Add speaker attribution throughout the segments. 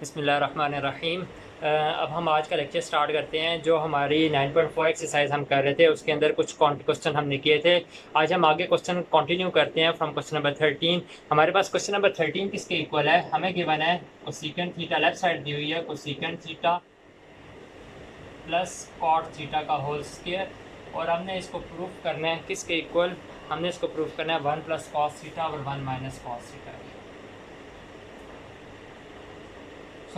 Speaker 1: बिस्मिल्लाहिर्रहमानिर्रहीम। अब हम आज का लेक्चर स्टार्ट करते हैं। जो हमारी 9.4 एक्सरसाइज हम कर रहे थे उसके अंदर कुछ क्वेश्चन हमने किए थे। आज हम आगे क्वेश्चन कंटिन्यू करते हैं फ्रॉम क्वेश्चन नंबर 13। हमारे पास क्वेश्चन नंबर 13 किसके इक्वल है? हमें गिवन है कोसेकेंट थीटा, लेफ्ट साइड दी हुई है cosecant theta plus cot theta का होल स्क्वायर, और हमने इसको प्रूफ करना है किसके इक्वल? हमने इसको प्रूफ करना है 1 प्लस कॉस थीटा और 1 माइनस कॉस थीटा।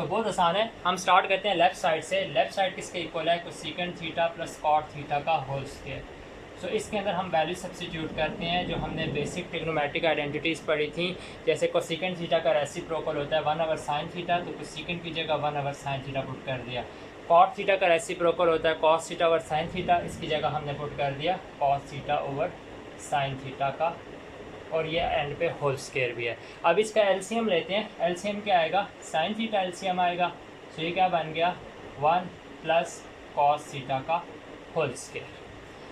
Speaker 1: बहुत आसान है। हम स्टार्ट करते हैं लेफ्ट साइड से। लेफ्ट साइड किसके इक्वल है? Cosecant theta plus cot theta का होल स्क्वायर। इसके अंदर हम वैल्यू सब्स्टिट्यूट करते हैं जो हमने बेसिक ट्रिग्नोमेट्रिक आइडेंटिटीज़ पढ़ी थी। जैसे कोसेकेंट थीटा का रेसिप्रोकल होता है 1 ओवर साइन थीटा, तो कोसेकेंट की जगह 1 ओवर साइन थीटा पुट कर दिया। कॉट थीटा का रेसिप्रोकल होता है cos theta over sine theta, इसकी जगह हमने पुट कर दिया cos theta over sign theta का, और ये एंड पे होल स्क्वायर भी है। अब इसका एलसीएम लेते हैं। एलसीएम क्या आएगा? साइन थीटा एलसीएम आएगा। तो ये क्या बन गया? 1 प्लस कॉस थीटा का होल स्क्वायर।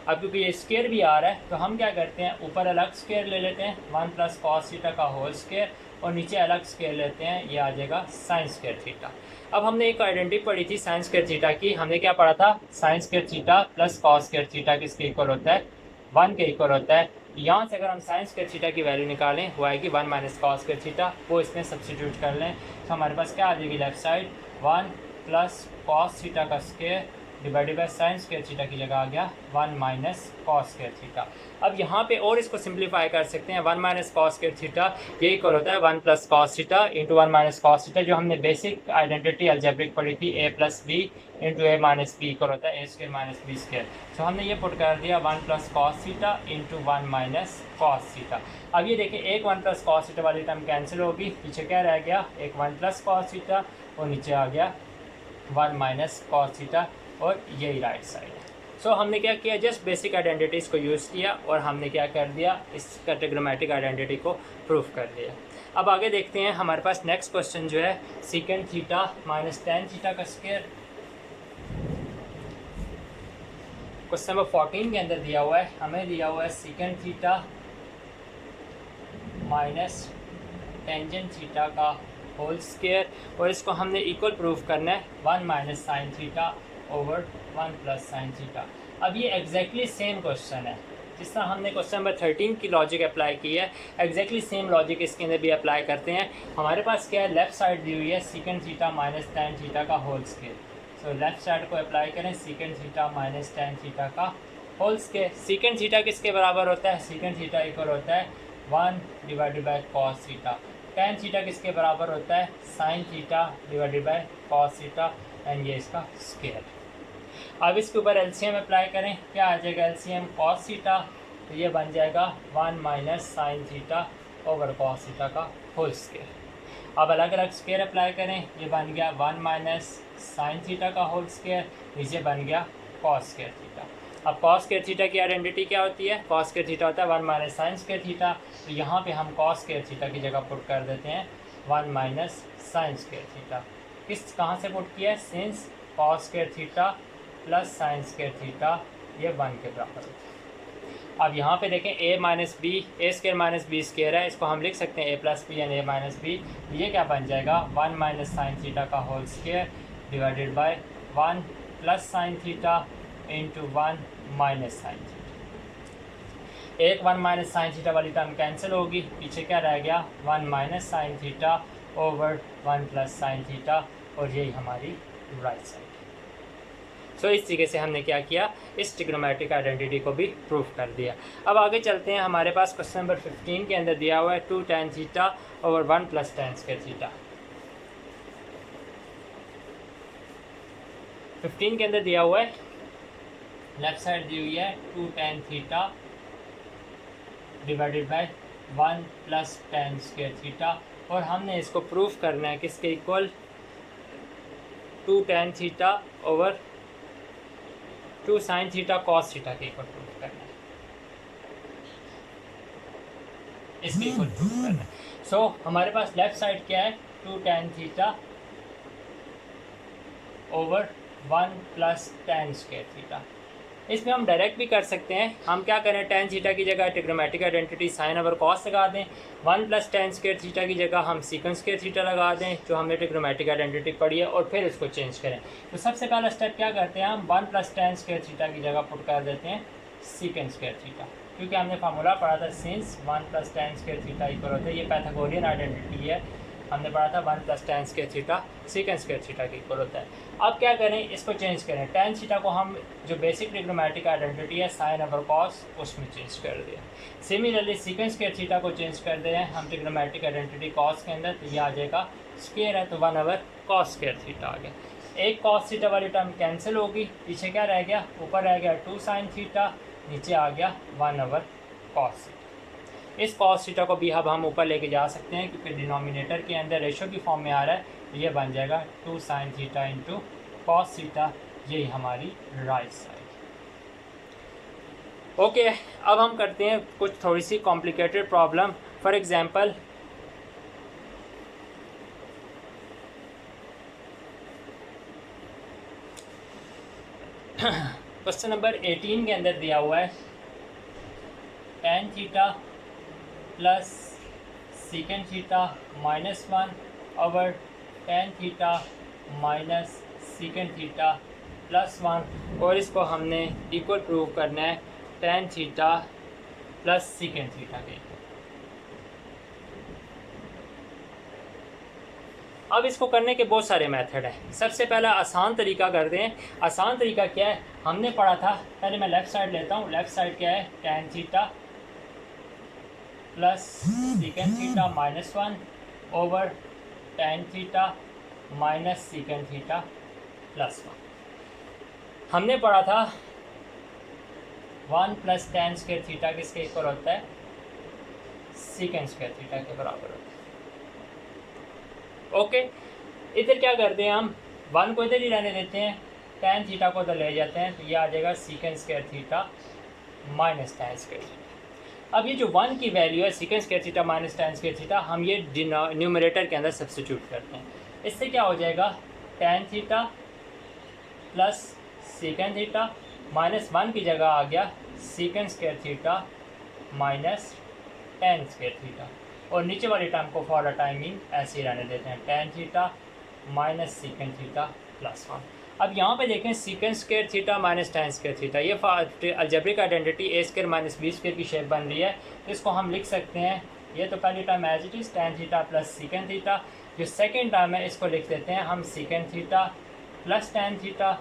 Speaker 1: अब क्योंकि ये स्क्वायर भी आ रहा है तो हम क्या करते हैं, ऊपर अलग स्क्वायर ले लेते हैं 1 प्लस कॉस थीटा का होल स्क्वायर, और नीचे अलग स्क्वायर लेते हैं, ये आ जाएगा साइन स्क्वायर थीटा। अब हमने एक आइडेंटिटी पढ़ी थी साइन स्क्वायर थीटा की। हमने क्या पढ़ा था? Sine square theta plus cos square theta किसके इक्वल होता है? 1 के इक्वल होता है। यहाँ से अगर हम साइन स्क्वायर थीटा की वैल्यू निकालें वो आएगी 1 माइनस कॉस स्क्वायर थीटा, वो इसमें सब्स्टिट्यूट कर लें तो हमारे पास क्या आ जाएगी? Left side 1 plus cos theta का square divided by sine square theta की जगह आ गया 1 माइनस कॉस स्क्वायर थीटा। अब यहाँ पे और इसको सिंप्लीफाई कर सकते हैं। 1 माइनस कॉस स्क्वायर थीटा ये इक्वल होता है 1 plus cos theta into 1 minus cos theta, जो हमने बेसिक आइडेंटिटी अलजेब्रिक पढ़ी थी a plus B into A minus B equal होता है a square minus B square. तो हमने ये पुट कर दिया 1 plus cos theta into 1 minus cos theta. अब ये देखिए एक 1 प्लस कॉस थीटा वाली टर्म कैंसिल होगी, पीछे क्या रह गया? एक 1 प्लस कॉस थीटा और नीचे आ गया 1 माइनस कॉस थीटा, और यही राइट साइड है। हमने क्या किया? जस्ट बेसिक आइडेंटिटीज़ को यूज़ किया और हमने क्या कर दिया? इसका ट्रिग्नोमेट्रिक आइडेंटिटी को प्रूफ कर दिया। अब आगे देखते हैं। हमारे पास नेक्स्ट क्वेश्चन जो है secant theta minus tan theta का स्क्वायर। क्वेश्चन नंबर 14 के अंदर दिया हुआ है, हमें दिया हुआ है secant theta minus tangent theta का होल स्क्वायर, और इसको हमने इक्वल प्रूफ करना है 1 minus sine theta over 1 plus sine theta. अब ये एग्जैक्टली सेम क्वेश्चन है जिस तरह हमने क्वेश्चन नंबर 13 की लॉजिक अप्लाई की है, एग्जैक्टली सेम लॉजिक इसके अंदर भी अप्लाई करते हैं। हमारे पास क्या है? लेफ्ट साइड दी हुई है secant theta minus tan theta का होल स्क्वायर। लेफ्ट साइड को अप्लाई करें secant theta minus tan theta का होल स्क्वायर। सीकेंट थीटा किसके बराबर होता है? सीकेंट थीटा इक्वल होता है 1 divided by cos theta. Tan theta किसके बराबर होता है? Sine theta divided by cos theta, and ये इसका स्क्वायर। अब इसके ऊपर एलसीएम अप्लाई करें, क्या आ जाएगा? एलसीएम कॉस थीटा, तो ये बन जाएगा 1 minus sine theta over cos theta का होल स्क्वायर। अब अलग अलग स्क्वायर अप्लाई करें, ये बन गया 1 माइनस साइन थीटा का होल स्क्वायर, नीचे बन गया कॉस स्क्वायर थीटा। अब कॉस स्क्वायर थीटा की आइडेंटिटी क्या होती है? कॉस स्क्वायर थीटा होता है 1 माइनस साइन स्क्वायर थीटा, तो यहाँ पे हम कॉस स्क्वायर थीटा की जगह पुट कर देते हैं 1 माइनस साइन स्क्वायर थीटा। किस कहाँ से पुट किया है? Since cos square theta plus sign square theta ये 1 के बराबर होता है। अब यहाँ पे देखें a minus B, A square minus B square है, इसको हम लिख सकते हैं a plus B and a minus B. ये क्या बन जाएगा? 1 माइनस साइन थीटा का whole square divided by 1 plus sine theta into 1 minus sine theta. एक 1 माइनस साइन थीटा वाली टर्म कैंसिल होगी, पीछे क्या रह गया? 1 minus sine theta over 1 plus sine theta, और यही हमारी राइट साइड। इस तरीके से हमने क्या किया? इस ट्रिग्नोमेट्रिक आइडेंटिटी को भी प्रूफ कर दिया। अब आगे चलते हैं। हमारे पास क्वेश्चन नंबर 15 के अंदर दिया हुआ है 2 tan theta over 1 plus tan square theta. 15 के अंदर दिया हुआ है, लेफ्ट साइड दी हुई है 2 tan theta divided by 1 plus tan square theta, और हमने इसको प्रूफ करना है किसके equal? 2 tan theta over 2 sign theta cos theta के इक्वल प्रूफ करना है, इसके इक्वल प्रूफ करना है। हमारे पास लेफ्ट साइड क्या है? 2 tan theta over 1 plus tan square theta. इसमें हम डायरेक्ट भी कर सकते हैं। हम क्या करें, tan थीटा की जगह trigonometric identity sine over cos लगा दें, 1 + tan स्क्वायर थीटा की जगह हम सीकेंट स्क्वायर थीटा लगा दें जो हमने ट्रिग्नोमेट्रिक आइडेंटिटी पढ़ी है, और फिर इसको चेंज करें। तो सबसे पहला स्टेप क्या करते हैं, हम 1 + tan स्क्वायर थीटा की जगह पुट कर देते हैं सीकेंट स्क्वायर थीटा, क्योंकि हमने फार्मूला पढ़ा था since 1 + tan square theta equal होता है, ये पाइथागोरियन आइडेंटिटी है, हमने पढ़ा था 1 + tan square theta secant square theta के इक्वल होता है। अब क्या करें, इसको चेंज करें, tan थीटा को हम जो बेसिक ट्रिग्नोमेट्रिक आइडेंटिटी है साइन ओवर कॉस उसमें चेंज कर दिया। सिमिलरली सीकेंट स्क्वायर थीटा को चेंज कर दे हम ट्रिग्नोमेट्रिक आइडेंटिटी कॉस के अंदर, तो ये आ जाएगा स्क्वायर है तो 1 cos स्क्वायर थीटा आ गया। एक cos थीटा वाली टर्म कैंसिल होगी, पीछे क्या रह गया, ऊपर रह गया 2 sin थीटा, नीचे आ गया 1 cos थीटा। इस cos थीटा को भी अब हम ऊपर लेके जा सकते हैं क्योंकि डिनोमिनेटर के अंदर रेशो की फॉर्म में आ रहा है, तो ये बन जाएगा 2 sin theta into cos theta, यही हमारी राइट साइड। ओके, अब हम करते हैं कुछ थोड़ी सी complicated problem. For example question number 18 के अंदर दिया हुआ है tan theta plus secant theta -1 over tan theta minus secant theta +1, और इसको हमने इक्वल प्रूव करना है tan theta plus secant theta के। अब इसको करने के बहुत सारे मेथड हैं। सबसे पहला आसान तरीका करते हैं। आसान तरीका क्या है, हमने पढ़ा था, पहले मैं लेफ़्ट साइड लेता हूँ। लेफ़्ट साइड क्या है, tan theta plus secant theta -1 over tan theta minus secant theta +1। हमने पढ़ा था 1 + tan स्क्वायर थीटा किसके इक्वल होता है, सीकेंट स्क्वायर थीटा के बराबर होता है। ओके, इधर क्या करते हैं, हम 1 को इधर ही रहने देते हैं, tan थीटा को इधर ले जाते हैं, तो ये आ जाएगा secant square theta minus tan square theta. अब ये जो 1 की वैल्यू है secant square theta minus tan square theta, हम ये न्यूमरेटर के अंदर सब्स्टिट्यूट करते हैं। इससे क्या हो जाएगा, tan theta plus secant theta -1 की जगह आ गया secant square theta minus tan square theta, और नीचे वाली टर्म को फॉर अ टाइमिंग ऐसे ही रहने देते हैं, tan theta minus secant theta +1। अब यहाँ पे देखें secant square theta minus tan square theta, ये अलजेब्रिक आइडेंटिटी a² - b² की शेप बन रही है, तो इसको हम लिख सकते हैं, ये तो पहली term as it is tan theta plus secant theta, जो सेकेंड टर्म है इसको लिख देते हैं हम secant theta plus tan theta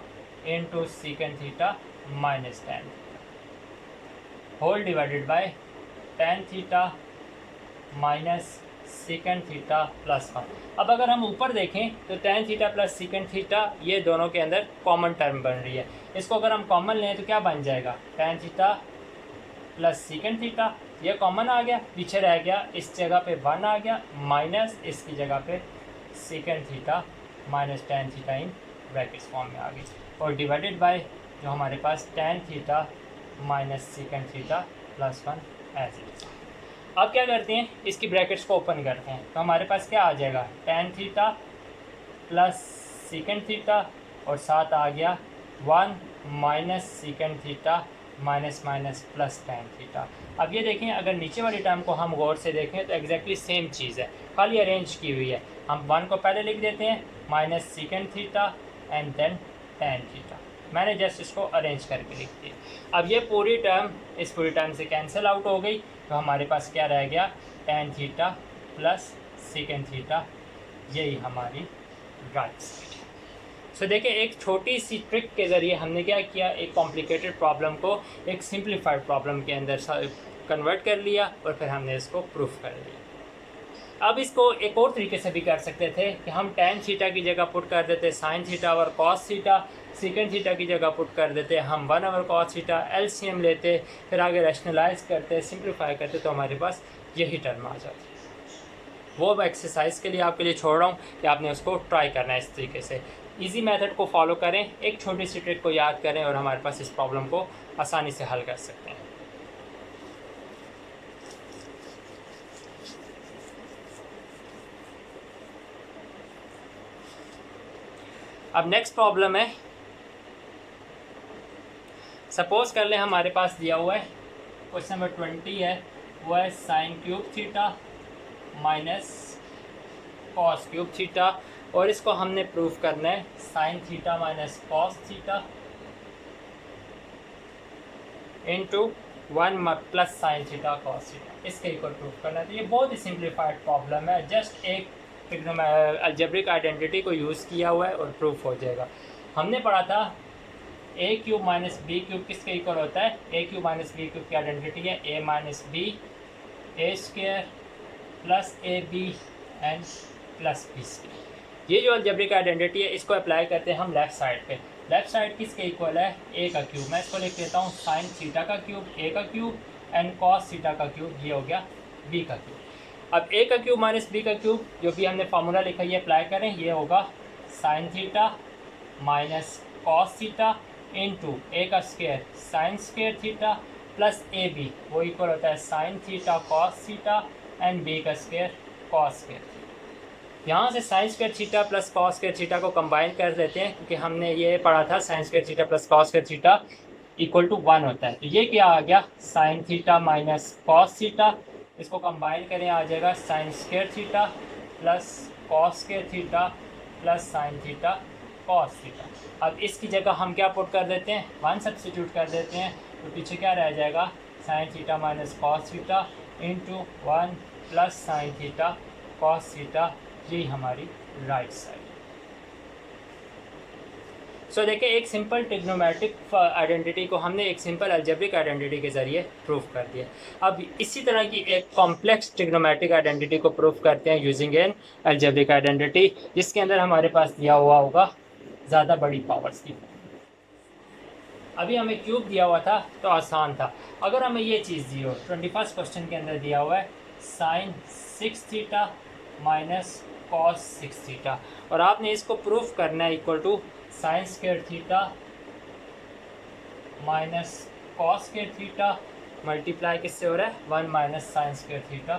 Speaker 1: into secant theta minus tan theta whole divided by tan theta minus secant theta +1। अब अगर हम ऊपर देखें तो tan theta plus secant theta ये दोनों के अंदर कॉमन टर्म बन रही है, इसको अगर हम कॉमन लें तो क्या बन जाएगा, tan theta plus secant theta, ये कॉमन आ गया, पीछे रह गया इस जगह पे 1 आ गया, माइनस इसकी जगह पे secant theta minus tan theta in brackets form में आ गई, और डिवाइडेड बाय जो हमारे पास tan theta minus secant theta +1 ऐसे। अब क्या करते हैं, इसकी ब्रैकेट्स को ओपन करते हैं, तो हमारे पास क्या आ जाएगा, tan theta plus secant theta, और साथ आ गया 1 minus secant theta minus minus plus tan theta. अब ये देखें, अगर नीचे वाली टर्म को हम गौर से देखें तो एग्जैक्टली सेम चीज़ है, खाली अरेंज की हुई है। हम 1 को पहले लिख देते हैं minus secant theta and then tan theta, मैंने जस्ट इसको अरेंज करके लिख दिया। अब ये पूरी टर्म इस पूरी टर्म से कैंसिल आउट हो गई, तो हमारे पास क्या रह गया, tan theta plus secant theta, यही हमारी राइट साइड है। सो देखिए, एक छोटी सी ट्रिक के ज़रिए हमने क्या किया, एक कॉम्प्लिकेटेड प्रॉब्लम को एक सिंप्लीफाइड प्रॉब्लम के अंदर कन्वर्ट कर लिया, और फिर हमने इसको प्रूफ कर लिया। अब इसको एक और तरीके से भी कर सकते थे कि हम tan थीटा की जगह पुट कर देते साइन थीटा और cos थीटा, सीकेंट थीटा की जगह पुट कर देते हम 1 cos थीटा, एलसीएम लेते, फिर आगे रैशनलाइज करते, सिंप्लीफाई करते, तो हमारे पास यही टर्म आ जाती। वो एक्सरसाइज के लिए आपके लिए छोड़ रहा हूँ कि आपने उसको ट्राई करना है इस तरीके से। इजी मेथड को फॉलो करें, एक छोटी सी ट्रिक को याद करें, और हमारे पास इस प्रॉब्लम को आसानी से हल कर सकते हैं। अब नेक्स्ट प्रॉब्लम है, सपोज कर लें हमारे पास दिया हुआ है क्वेश्चन नंबर 20 है, वो है sign cube theta minus cos cube theta, और इसको हमने प्रूफ करना है sine theta minus cos theta into 1 plus sine theta cos theta, इसके इक्वल प्रूफ करना है। तो ये बहुत ही सिंप्लीफाइड प्रॉब्लम है, जस्ट एक अलजेब्रिक आइडेंटिटी को यूज़ किया हुआ है और प्रूफ हो जाएगा। हमने पढ़ा था A cube minus B cube किसके इक्वल होता है, A cube minus B cube की आइडेंटिटी है A minus B A square plus A B and plus B square. ये जो अलजेब्रिक आइडेंटिटी है इसको अप्लाई करते हैं हम लेफ़्ट साइड पे। लेफ़्ट साइड किसके इक्वल है, ए का क्यूब। मैं इसको लिख देता हूँ साइन थीटा का क्यूब ए का क्यूब एंड कॉस थीटा का क्यूब, ये हो गया बी का क्यूब। अब ए का क्यूब माइनस बी का क्यूब जो भी हमने फार्मूला लिखा है ये अप्लाई करें, ये होगा sine theta minus cos theta into A का square sine square theta plus A B, वो इक्वल होता है sine theta cos theta and B का स्क्वायर कॉस स्क्वायर थीटा। यहाँ से sine square theta plus cos square theta को combine कर देते हैं, क्योंकि हमने ये पढ़ा था sine square theta plus cos square theta equal to 1 होता है। तो ये क्या आ गया, sine theta minus cos theta, इसको कंबाइन करें आ जाएगा sine square theta plus cos square theta plus sine theta cos theta. अब इसकी जगह हम क्या पुट कर देते हैं, 1 सब्सटीट्यूट कर देते हैं, तो पीछे क्या रह जाएगा sign theta minus cos theta into 1 plus sine theta cos theta, ये हमारी राइट साइड। सो देखिए एक सिंपल ट्रिग्नोमेट्रिक आइडेंटिटी को हमने एक सिंपल अलजेब्रिक आइडेंटिटी के ज़रिए प्रूफ कर दिया। अब इसी तरह की एक कॉम्प्लेक्स ट्रिग्नोमेट्रिक आइडेंटिटी को प्रूफ करते हैं यूजिंग एन अलजेब्रिक आइडेंटिटी, जिसके अंदर हमारे पास दिया हुआ होगा ज़्यादा बड़ी पावर्स की। अभी हमें क्यूब दिया हुआ था तो आसान था। अगर हमें ये चीज़ दी हो, 21 क्वेश्चन के अंदर दिया हुआ है sine 6 theta minus cos 6 theta, और आपने इसको प्रूफ करना है equal to sine square theta minus cos square theta multiply किससे हो रहा है 1 minus sine square theta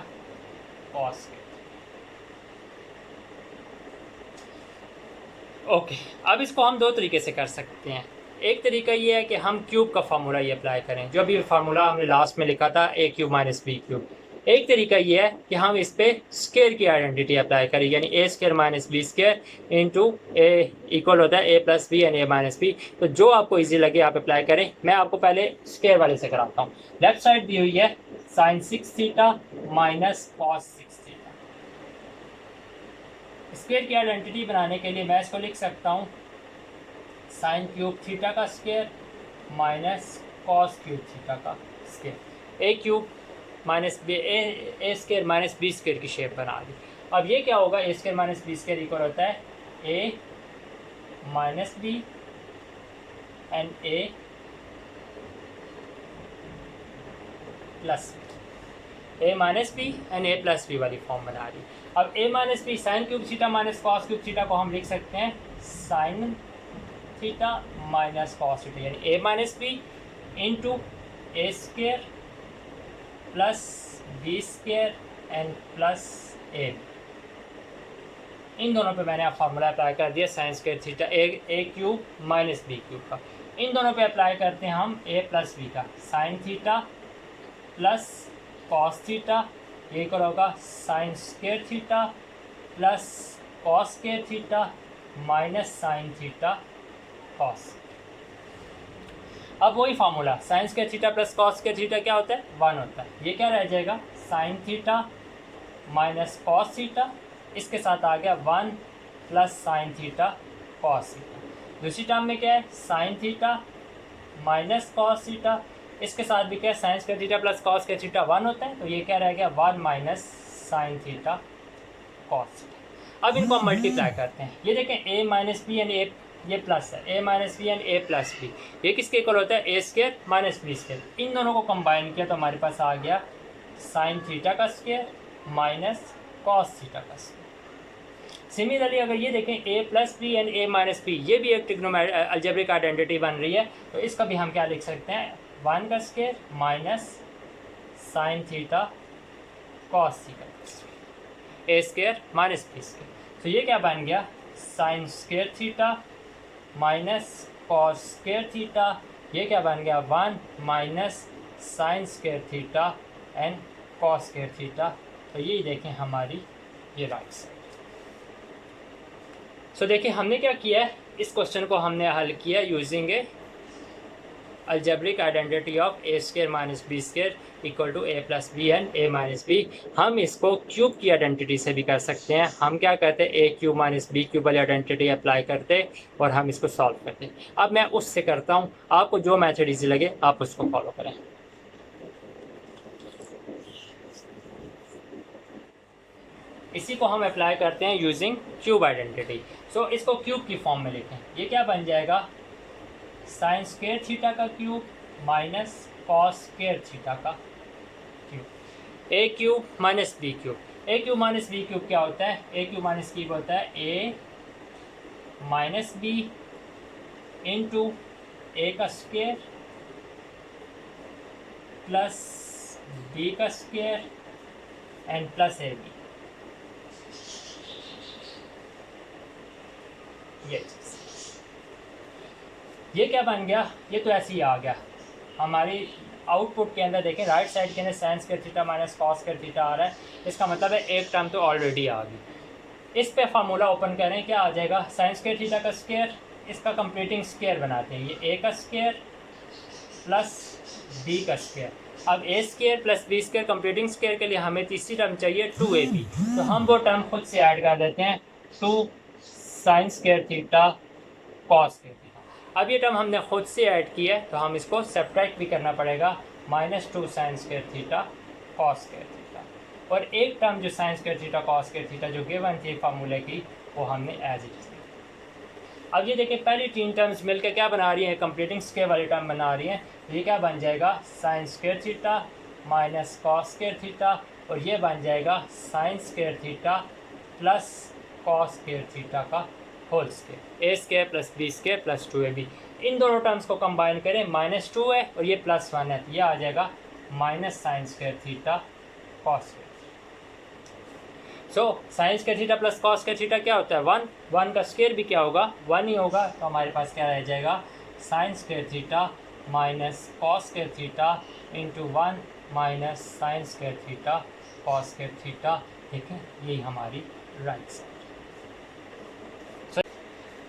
Speaker 1: cos square. Okay, अब इसको हम दो तरीके से कर सकते हैं। एक तरीका ये है कि हम क्यूब का फार्मूला ये अप्लाई करें, जो अभी फार्मूला हमने लास्ट में लिखा था A cube minus B cube. एक तरीका ये है कि हम इस पे स्क्वायर की आइडेंटिटी अप्लाई करें, यानी A square minus B square into A equal होता है A plus B and A minus B. तो जो आपको इजी लगे आप अप्लाई करें। मैं आपको पहले स्क्वायर वाले से कराता हूँ। लेफ्ट साइड दी हुई है sine 6 theta minus cos 6 theta. Square की आइडेंटिटी बनाने के लिए मैं इसको लिख सकता हूँ साइन क्यूब थीटा का square minus cos cube theta का square. A cube minus B A square minus B square की शेप बना दी। अब ये क्या होगा, A square minus B square equal होता है A minus B and A plus A minus B and A plus B वाली फॉर्म बना दी। अब A minus B sine cube theta minus cos cube theta को हम लिख सकते हैं sine theta minus cos theta, यानी A minus B into A square plus B square and plus A. इन दोनों पे मैंने फार्मूला अप्लाई कर दिया sine square theta A cube minus B cube का। इन दोनों पे अप्लाई करते हैं हम ए प्लस बी का, sine theta plus cos theta, ये इक्वल होगा sign square theta plus cos square theta minus sine theta cos. अब वही formula sign square theta plus cos square theta क्या होता है 1 होता है। ये क्या रह जाएगा sign theta minus cos theta, इसके साथ आ गया 1 plus sine theta cos theta. दूसरी टर्म में क्या है sine theta minus cos theta, इसके साथ भी क्या है sign square theta plus cos square theta 1 होता है, तो ये क्या रह गया 1 minus sine theta cos theta. अब इनको हम मल्टीप्लाई करते हैं। ये देखें ए माइनस बी एंड ए, ये प्लस है A minus B and A plus B, ये किसके इक्वल होता है A square minus B square. इन दोनों को कंबाइन किया तो हमारे पास आ गया साइन थीटा का स्क्वायर माइनस कॉस थीटा का स्क्वायर। सिमिलरली अगर ये देखें A plus B and A minus B, ये भी एक ट्रिग्नोमेट्रिक अलजेब्रिक आइडेंटिटी बन रही है, तो इसका भी हम क्या लिख सकते हैं 1 का square minus sine theta cos theta A square minus B square. तो ये क्या बन गया sine square theta minus cos square theta ये क्या बन गया 1 minus sine square theta and cos square theta. तो यही देखें हमारी ये राइट साइड। सो देखिए हमने क्या किया है, इस क्वेश्चन को हमने हल किया using a algebraic identity of A square minus B square equal to A plus B and A minus B. हम इसको क्यूब की आइडेंटिटी से भी कर सकते हैं। हम क्या करते हैं, ए क्यूब माइनस बी क्यूब वाली आइडेंटिटी अप्लाई करते और हम इसको सॉल्व करते। अब मैं उससे करता हूँ, आपको जो मेथड ईजी लगे आप उसको फॉलो करें। इसी को हम अप्लाई करते हैं यूजिंग क्यूब आइडेंटिटी। सो इसको क्यूब की फॉर्म में लिखें। ये क्या बन जाएगा, साइन स्क्वायर थीटा का cube minus cos square theta का cube. A cube minus B cube. A cube minus B cube क्या होता है, ए क्यूब माइनस क्यूब होता है A minus B into A का स्क्वायर प्लस बी का square and plus A B. ये क्या बन गया, ये तो ऐसे ही आ गया। हमारी आउटपुट के अंदर देखें राइट साइड के अंदर sine square theta minus cos square theta आ रहा है। इसका मतलब है एक टर्म तो ऑलरेडी आ गई। इस पे फार्मूला ओपन करें, क्या आ जाएगा, साइन स्क्वायर थीटा का स्क्वायर, इसका कंप्लीटिंग स्क्वायर बनाते हैं, ये ए का स्क्वायर प्लस बी का स्क्वायर। अब A square plus B square completing square के लिए हमें तीसरी टर्म चाहिए 2ab। तो हम वो टर्म खुद से ऐड कर देते हैं, 2 sign square theta cos square theta. अब ये टर्म हमने खुद से ऐड किया है तो हम इसको सब्ट्रैक्ट भी करना पड़ेगा, -2 sign square theta cos square theta. और एक टर्म जो sign square theta cos square theta जो गिवन थी फार्मूले की, वो हमने एज इट इज। अब ये देखिए पहली 3 टर्म्स मिलकर क्या बना रही हैं, कंप्लीटिंग स्क्वायर वाली टर्म बना रही हैं। ये क्या बन जाएगा, sine square theta minus cos square theta, और ये बन जाएगा sine square theta plus cos square theta का whole square, A square plus B square plus 2ab। इन दोनों टर्म्स को कंबाइन करें, -2 है और ये +1 है, तो ये आ जाएगा minus sine square theta cos square. So sine square theta plus cos square theta क्या होता है, 1 का स्क्वायर भी क्या होगा, 1 ही होगा। तो हमारे पास क्या रह जाएगा, sine square theta minus cos square theta into 1 minus sine square theta cos square theta. ठीक है, यही हमारी राइट साइड।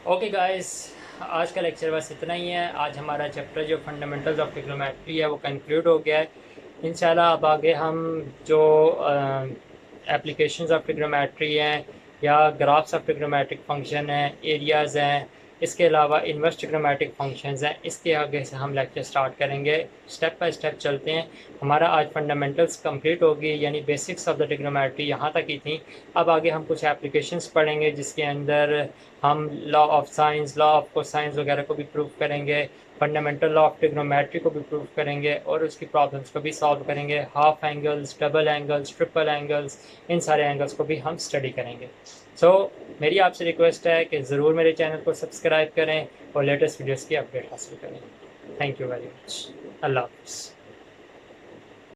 Speaker 1: ओके गाइस, आज का लेक्चर बस इतना ही है। आज हमारा चैप्टर जो फंडामेंटल्स ऑफ ट्रिग्नोमेट्री है वो कंक्लूड हो गया है। इंशाल्लाह अब आगे हम जो एप्लीकेशंस ऑफ ट्रिग्नोमेट्री हैं या ग्राफ्स ऑफ ट्रिग्नोमेट्रिक फंक्शन हैं, एरियाज़ हैं, इसके अलावा इन्वर्स ट्रिग्नोमेट्रिक फंक्शंस हैं, इसके आगे से हम लेक्चर स्टार्ट करेंगे। स्टेप बाय स्टेप चलते हैं। हमारा आज फंडामेंटल्स कंप्लीट होगी, यानी बेसिक्स ऑफ द ट्रिग्नोमेट्री यहाँ तक ही थी। अब आगे हम कुछ एप्लीकेशंस पढ़ेंगे जिसके अंदर हम law of science, law of cosines वगैरह को भी प्रूव करेंगे, फंडामेंटल लॉ ऑफ ट्रिग्नोमेट्री को भी प्रूव करेंगे और उसकी प्रॉब्लम्स को भी सॉल्व करेंगे। Half angles, double angles, triple angles, इन सारे एंगल्स को भी हम स्टडी करेंगे। सो मेरी आपसे रिक्वेस्ट है कि ज़रूर मेरे चैनल को सब्सक्राइब करें और लेटेस्ट वीडियोस की अपडेट हासिल करें। Thank you very much. अल्लाह हाफ़िज़।